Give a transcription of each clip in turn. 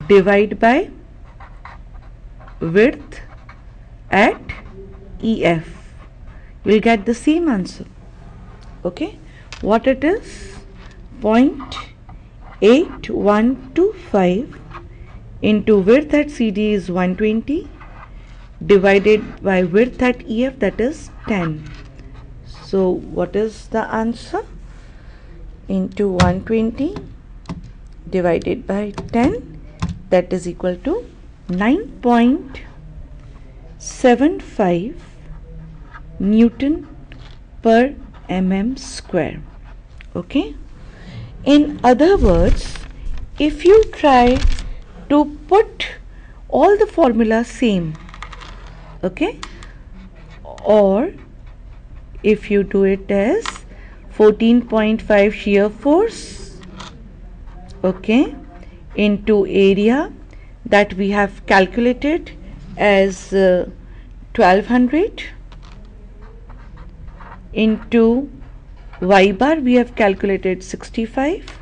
divide by width at EF. We'll get the same answer. Okay, what it is? 0.8125 into width at CD is 120 divided by width at EF, that is 10. So what is the answer? Into 120 divided by 10, that is equal to 9.75 Newton per mm square. Okay, in other words, if you try to put all the formula same, okay, or if you do it as 14.5 shear force, okay, into area that we have calculated as 1200 into Y bar we have calculated 65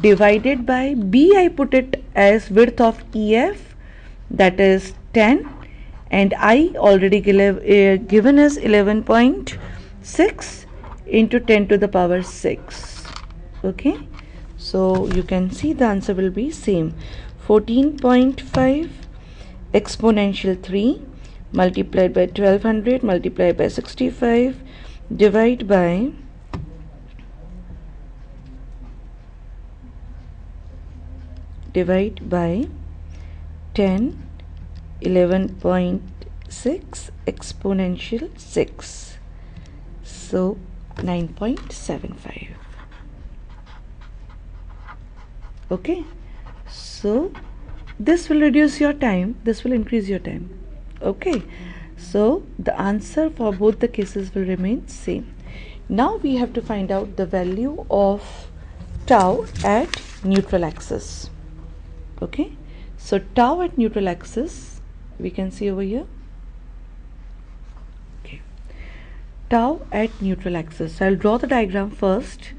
divided by B, I put it as width of EF, that is 10, and I already given as 11.6 into 10 to the power 6. Okay, so you can see the answer will be same. 14.5 exponential 3 multiplied by 1200 multiplied by 65 divide by 10, 11.6 exponential 6, so 9.75. Okay, so this will reduce your time, this will increase your time. Okay, so the answer for both the cases will remain same. Now we have to find out the value of tau at neutral axis. Okay, so tau at neutral axis we can see over here. Okay, tau at neutral axis. So I'll draw the diagram first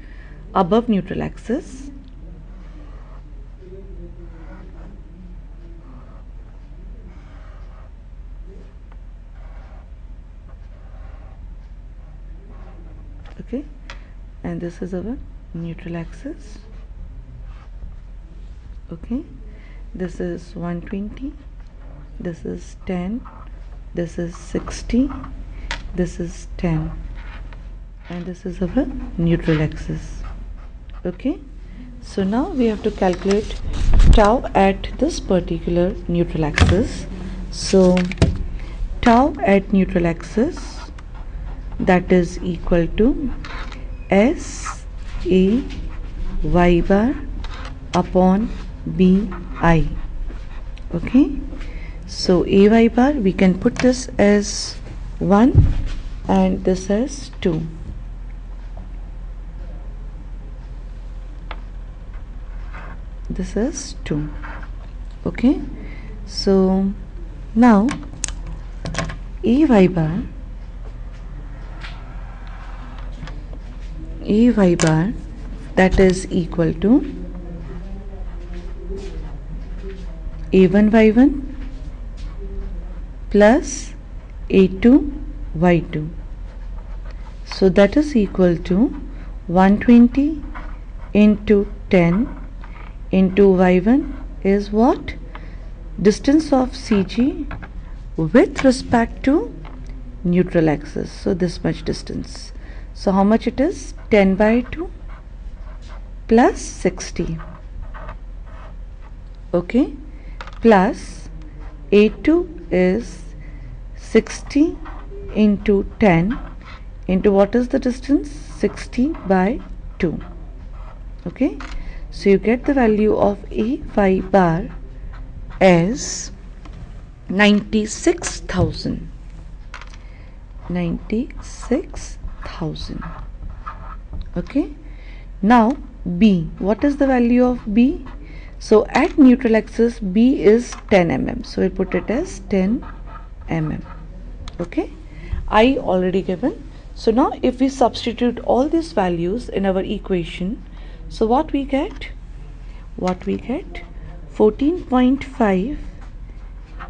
above neutral axis. Okay, and this is our neutral axis. Okay, this is 120, this is 10, this is 60, this is 10, and this is our neutral axis. Okay, so now we have to calculate tau at this particular neutral axis. So tau at neutral axis, that is equal to S A Y bar upon B I. Okay, so A Y bar we can put this as 1 and this as 2. This is 2. Okay, so now A Y bar that is equal to A1Y1 plus A2Y2. So that is equal to 120 into 10 into Y1 is what? Distance of CG with respect to neutral axis. So this much distance. So how much it is? 10 by 2 plus 60. Okay, plus A2 is 60 into 10 into what is the distance? 60 by 2. Okay, so you get the value of A5 bar as 96,000. 96,000. Okay, now B, what is the value of B? So at neutral axis B is 10 mm, so we'll put it as 10 mm. Okay, I already given. So now if we substitute all these values in our equation, so what we get? What we get? 14.5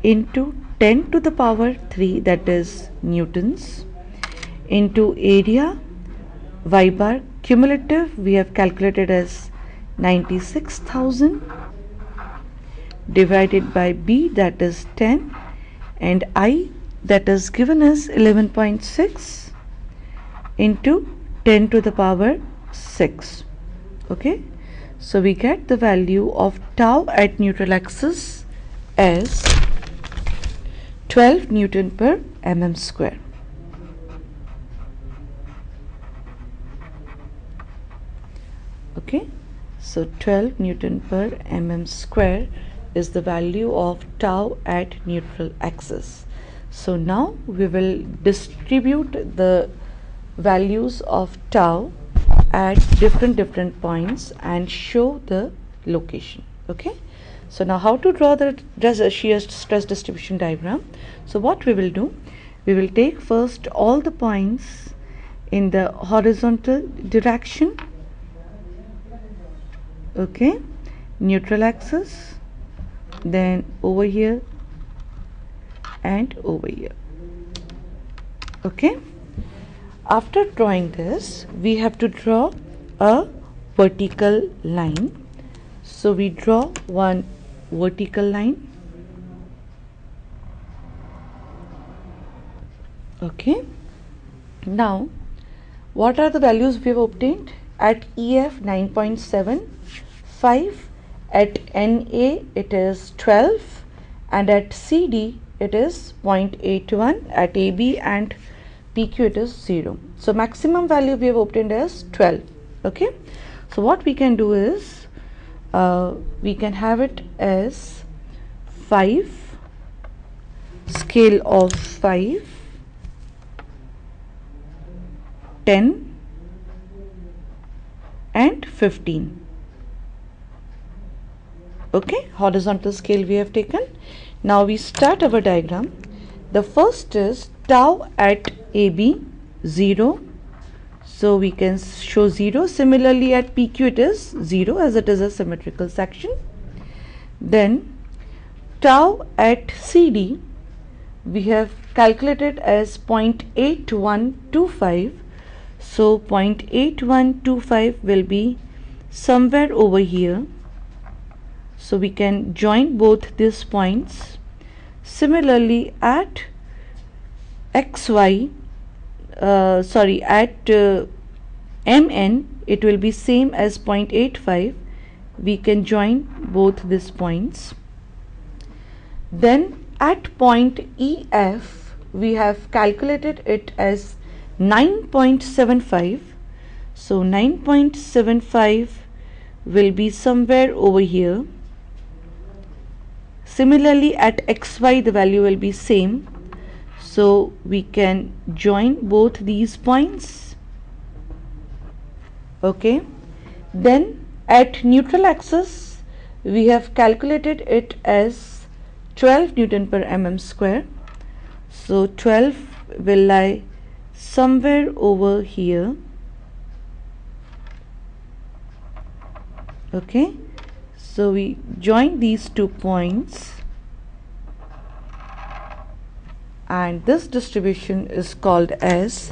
into 10 to the power 3, that is newtons, into area y bar cumulative we have calculated as 96,000, divided by b, that is 10, and I, that is given as 11.6 into 10 to the power 6. Okay, so we get the value of tau at neutral axis as 12 Newton per mm square. Okay, so 12 Newton per mm square is the value of tau at neutral axis. So now we will distribute the values of tau at different points and show the location. Okay, so now how to draw the shear stress distribution diagram? So what we will do, we will take first all the points in the horizontal direction. Okay, neutral axis, then over here and over here. Okay, after drawing this we have to draw a vertical line. So we draw one vertical line. Okay, now what are the values we have obtained? At EF 9.75, at NA it is 12, and at CD it is 0.81, at AB and PQ it is 0. So maximum value we have obtained as 12. Okay, so what we can do is we can have it as 5, scale of 5, 10 and 15. Okay, horizontal scale we have taken. Now we start our diagram. The first is tau at AB 0, so we can show 0. Similarly at PQ it is 0 as it is a symmetrical section. Then tau at CD we have calculated as 0.8125. So 0.8125 will be somewhere over here. So we can join both these points. Similarly at XY, at MN it will be same as 0.85. We can join both these points. Then at point EF we have calculated it as 9.75. So 9.75 will be somewhere over here. Similarly at XY the value will be same, so we can join both these points. Okay, then at neutral axis we have calculated it as 12 Newton per mm square. So 12 will lie somewhere over here. Okay, so we join these 2 points, and this distribution is called as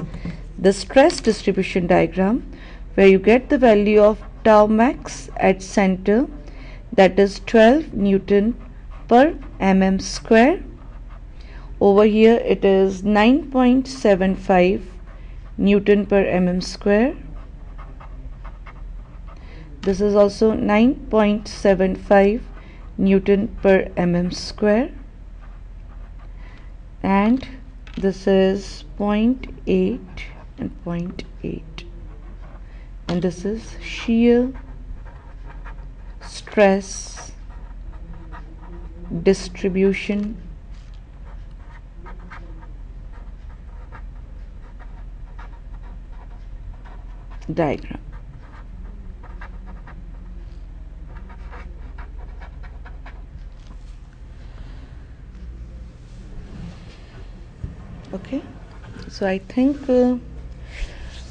the stress distribution diagram, where you get the value of tau max at center, that is 12 Newton per mm square. Over here it is 9.75 Newton per mm square. This is also 9.75 Newton per mm square, and this is 0.8 and 0.8, and this is shear stress distribution diagram. Okay, so I think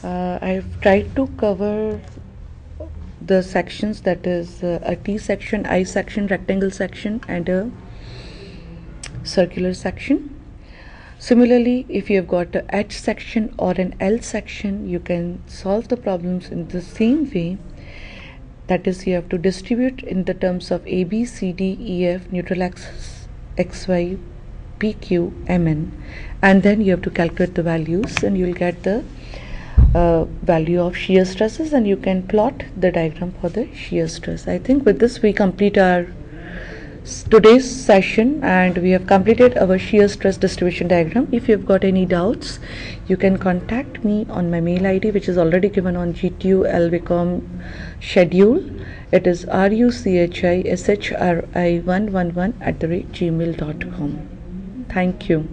I've tried to cover the sections, that is a T section, I section, rectangle section, and a circular section. Similarly, if you have got a H section or an L section, you can solve the problems in the same way. That is, you have to distribute in the terms of A, B, C, D, E, F, neutral axis, X, Y, P, Q, M, N, and then you have to calculate the values, and you will get the value of shear stresses, and you can plot the diagram for the shear stress. I think with this we complete our today's session, and we have completed our shear stress distribution diagram. If you have got any doubts, you can contact me on my mail ID, which is already given on GTU-LVCOM schedule. It is ruchishri111@gmail.com. Thank you.